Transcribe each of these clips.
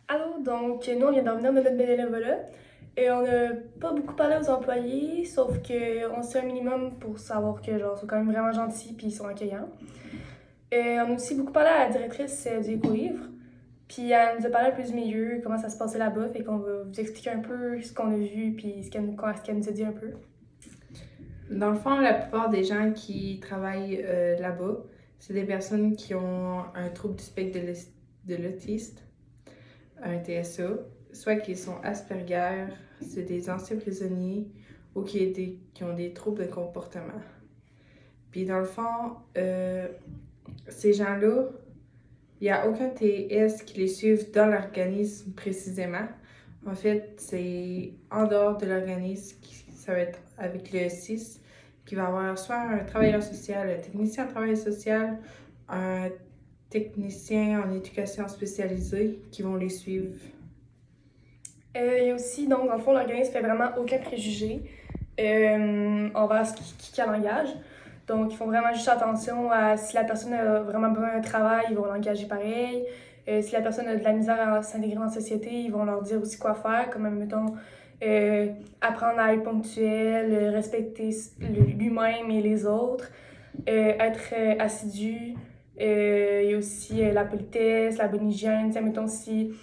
Allô, donc nous on vient d'en venir de notre bénévolat et on n'a pas beaucoup parlé aux employés, sauf qu'on sait un minimum pour savoir que genre, ils sont quand même vraiment gentils puis ils sont accueillants. Et on a aussi beaucoup parlé à la directrice du éco-livre, puis elle nous a parlé un peu du milieu, comment ça se passait là-bas, fait qu'on va vous expliquer un peu ce qu'on a vu puis ce qu'elle nous a dit un peu. Dans le fond, la plupart des gens qui travaillent là-bas, c'est des personnes qui ont un trouble du spectre de l'autisme, un TSA, soit qui sont Asperger, c'est des anciens prisonniers ou qui ont des troubles de comportement. Puis dans le fond, ces gens-là, il n'y a aucun TS qui les suive dans l'organisme précisément. En fait, c'est en dehors de l'organisme, ça va être avec le 6, qui va avoir soit un travailleur social, un technicien en travail social, un technicien en éducation spécialisée qui vont les suivre. Il y a aussi, donc, dans le fond, l'organisme fait vraiment aucun préjugé envers ce qui engage. Donc, ils font vraiment juste attention à si la personne a vraiment besoin d'un travail, ils vont l'engager pareil. Si la personne a de la misère à s'intégrer dans la société, ils vont leur dire aussi quoi faire, comme, mettons, apprendre à être ponctuel, respecter lui-même et les autres, être assidu. Il y a aussi la politesse, la bonne hygiène, mettons, si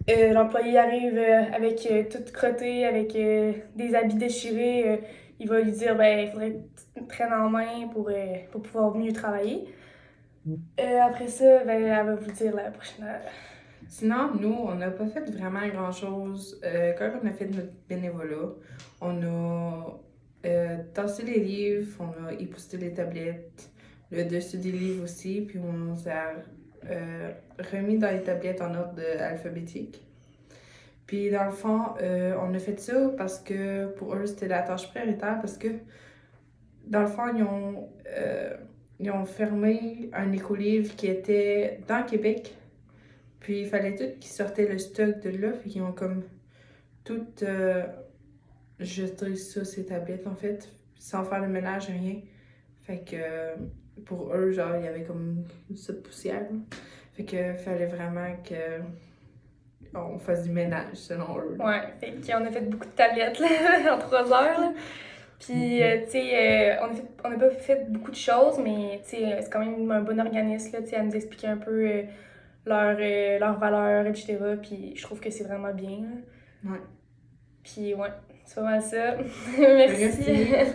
l'employé arrive avec tout crotté, avec des habits déchirés, il va lui dire il faudrait que tu te prennes en main pour pouvoir mieux travailler. Après ça, elle va vous dire la prochaine. Sinon, nous, on n'a pas fait vraiment grand-chose. Quand on a fait notre bénévolat, on a tassé les livres, on a épousseté les tablettes, le dessus des livres aussi, puis on nous a remis dans les tablettes en ordre alphabétique. Puis dans le fond, on a fait ça parce que pour eux, c'était la tâche prioritaire parce que dans le fond, ils ont fermé un écolivre qui était dans Québec. Puis il fallait tout qu'ils sortaient le stock de là, fait qu'ils ont comme tout jeté ça, ces tablettes en fait, sans faire le ménage, rien. Fait que pour eux, genre, il y avait comme cette poussière. Là. Fait que fallait vraiment que on fasse du ménage selon eux. Là. Ouais, fait qu'on a fait beaucoup de tablettes là, en 3 heures. Là. Puis, tu sais, on n'a pas fait beaucoup de choses, mais tu sais, c'est quand même un bon organisme, là, tu sais, à nous expliquer un peu leurs valeurs, etc. Puis, je trouve que c'est vraiment bien. Là. Ouais. Puis, ouais, c'est pas mal ça. Merci. Merci.